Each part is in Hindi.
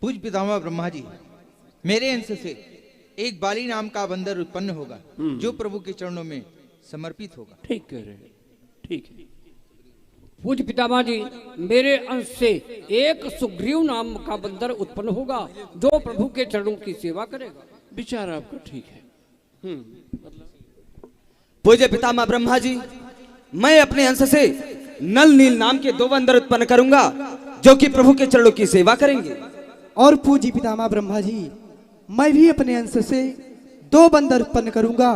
पूज्य पितामह ब्रह्मा जी, मेरे अंश से एक बाली नाम का बंदर उत्पन्न होगा जो प्रभु के चरणों में समर्पित होगा। ठीक कह रहे हैं, ठीक है। पूज्य पितामह जी, मेरे अंश से एक सुग्रीव नाम का बंदर उत्पन्न होगा जो प्रभु के चरणों की सेवा करेगा। विचार आपका ठीक है। पूज्य पितामह ब्रह्मा जी, मैं अपने अंश से नल नील नाम के 2 बंदर उत्पन्न करूंगा जो कि प्रभु के चरणों की सेवा करेंगे। और पूज्य पितामह ब्रह्मा जी, मैं भी अपने अंश से 2 बंदर उत्पन्न करूंगा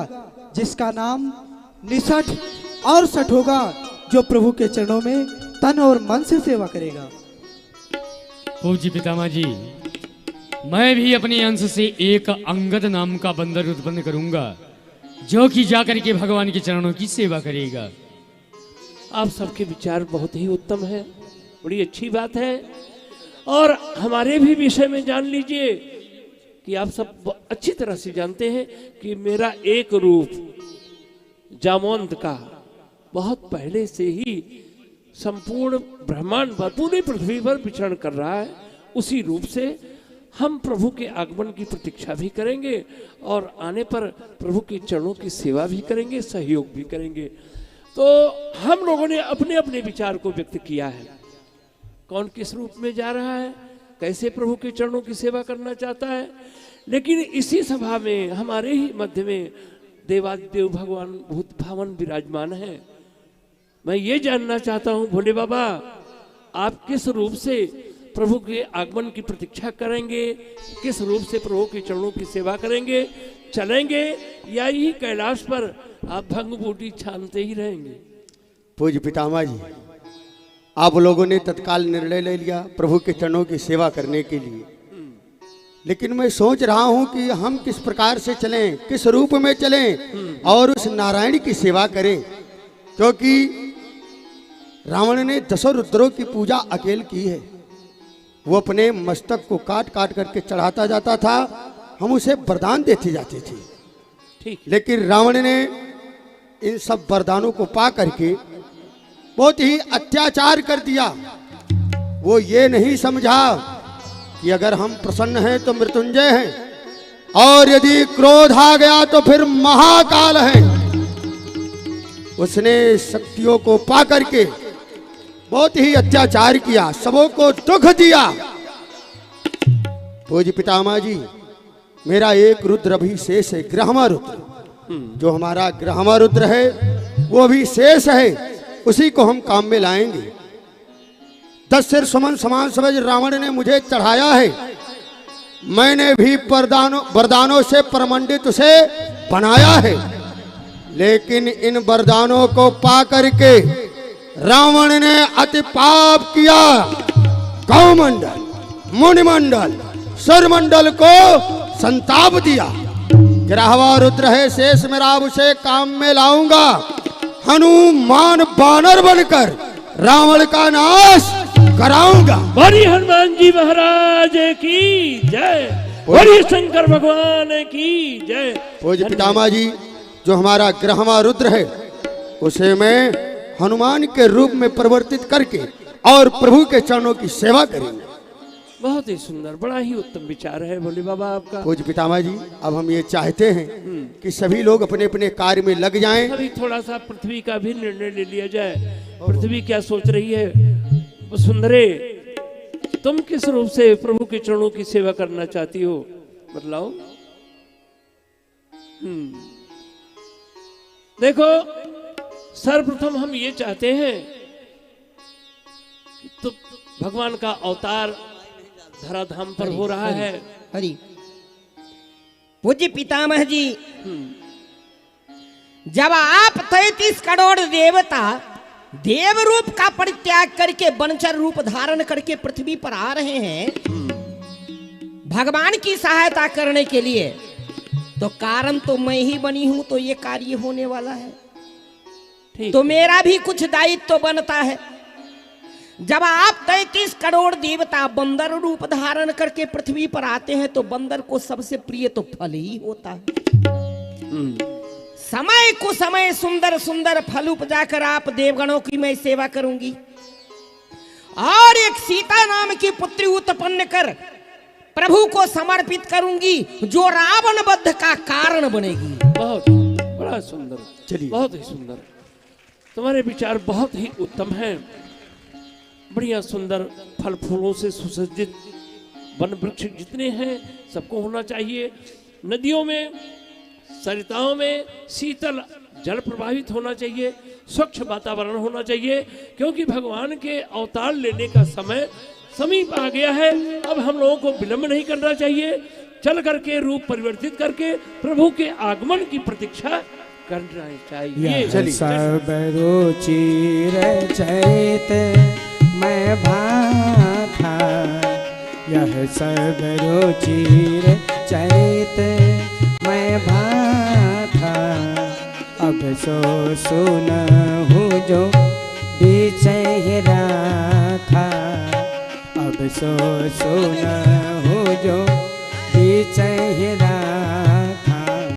जिसका नाम निसठ और सठ होगा जो प्रभु के चरणों में तन और मन से सेवा करेगा। पूज्य पितामह जी, मैं भी अपने अंश से एक अंगद नाम का बंदर उत्पन्न करूंगा जो कि जाकर के भगवान के चरणों की सेवा करेगा। आप सबके विचार बहुत ही उत्तम है, बड़ी अच्छी बात है। और हमारे भी विषय में जान लीजिए कि आप सब अच्छी तरह से जानते हैं कि मेरा एक रूप जामवंत का बहुत पहले से ही संपूर्ण ब्रह्मांड पर पूरी पृथ्वी पर विचरण कर रहा है। उसी रूप से हम प्रभु के आगमन की प्रतीक्षा भी करेंगे और आने पर प्रभु के चरणों की सेवा भी करेंगे, सहयोग भी करेंगे। तो हम लोगों ने अपने अपने विचार को व्यक्त किया है, कौन किस रूप में जा रहा है, कैसे प्रभु के चरणों की सेवा करना चाहता है। लेकिन इसी सभा में हमारे ही मध्य में देवादिदेव भगवान भूत भावन विराजमान है। मैं ये जानना चाहता हूँ भोले बाबा, आप किस रूप से प्रभु के आगमन की प्रतीक्षा करेंगे, किस रूप से प्रभु के चरणों की सेवा करेंगे, चलेंगे या यही कैलाश पर आप भंग बूटी छानते ही रहेंगे? पूज्य पितामह जी, आप लोगों ने तत्काल निर्णय ले लिया प्रभु के चरणों की सेवा करने के लिए, लेकिन मैं सोच रहा हूं कि हम किस प्रकार से चलें, किस रूप में चलें और उस नारायण की सेवा करें, क्योंकि रावण ने 10 रुद्रों की पूजा अकेले की है। वो अपने मस्तक को काट काट करके चढ़ाता जाता था, हम उसे वरदान देते जाते थे। ठीक। लेकिन रावण ने इन सब वरदानों को पा करके बहुत ही अत्याचार कर दिया। वो ये नहीं समझा कि अगर हम प्रसन्न हैं तो मृत्युंजय हैं और यदि क्रोध आ गया तो फिर महाकाल है। उसने शक्तियों को पा करके बहुत ही अत्याचार किया, सबों को दुख दिया। पूज्य पितामह जी, मेरा एक रुद्र भी शेष है, ग्रहमा रुद्र। जो हमारा ग्रहमा रुद्र है वो भी शेष है, उसी को हम काम में लाएंगे। 10 सिर सुमन समान समझ रावण ने मुझे चढ़ाया है, मैंने भी वरदानों से परमंडित उसे बनाया है। लेकिन इन वरदानों को पा करके रावण ने अति पाप किया। गौमंडल, मुनिमंडल, सुरमंडल को संताप दिया। ग्रहवा रुद्र है शेष, मेरा उसे काम में लाऊंगा। हनुमान बानर बनकर रावण का नाश कराऊंगा। बड़ी हनुमान जी महाराज की जय, बड़ी शंकर भगवान की जय। पूज्य पितामह जी, जो हमारा ग्रहवा रुद्र है उसे मैं हनुमान के रूप में परिवर्तित करके और प्रभु के चरणों की सेवा करेंगे। बहुत ही सुंदर, बड़ा ही उत्तम विचार है भोले बाबा आपका। पूज्य पितामह जी, अब हम ये चाहते हैं कि सभी लोग अपने अपने कार्य में लग जाएं। अभी थोड़ा सा पृथ्वी का भी निर्णय ले लिया जाए। पृथ्वी क्या सोच रही है? सुंदरे, तुम किस रूप से प्रभु के चरणों की सेवा करना चाहती हो, बतलाओ। देखो, सर्वप्रथम हम ये चाहते हैं कि तो भगवान का अवतार धराधाम पर हो रहा है। हरि पूज्य पितामह जी, जब आप 33 करोड़ देवता देव रूप का परित्याग करके वनचर रूप धारण करके पृथ्वी पर आ रहे हैं भगवान की सहायता करने के लिए, तो कारण तो मैं ही बनी हूं, तो ये कार्य होने वाला है। तो मेरा भी कुछ दायित्व तो बनता है। जब आप 33 करोड़ देवता बंदर रूप धारण करके पृथ्वी पर आते हैं तो बंदर को सबसे प्रिय तो फल ही होता है। समय को समय सुंदर सुंदर फल उपजा कर आप देवगणों की मैं सेवा करूंगी और एक सीता नाम की पुत्री उत्पन्न कर प्रभु को समर्पित करूंगी, जो रावण वध का कारण बनेगी। बहुत बड़ा सुंदर, चलिए। बहुत ही सुंदर, तुम्हारे विचार बहुत ही उत्तम हैं। बढ़िया सुंदर फल फूलों से सुसज्जित वन वृक्ष जितने हैं सबको होना चाहिए। नदियों में, सरिताओं में शीतल जल प्रवाहित होना चाहिए, स्वच्छ वातावरण होना चाहिए, क्योंकि भगवान के अवतार लेने का समय समीप आ गया है। अब हम लोगों को विलंब नहीं करना चाहिए, चल करके रूप परिवर्तित करके प्रभु के आगमन की प्रतीक्षा करना चाहिए। चलिए। सब रुचि रचैत मैं भाथा, यह सब रुचि रचैत मैं भाथा, अब सो सुनहु जो विचय राखा, अब सो सुनहु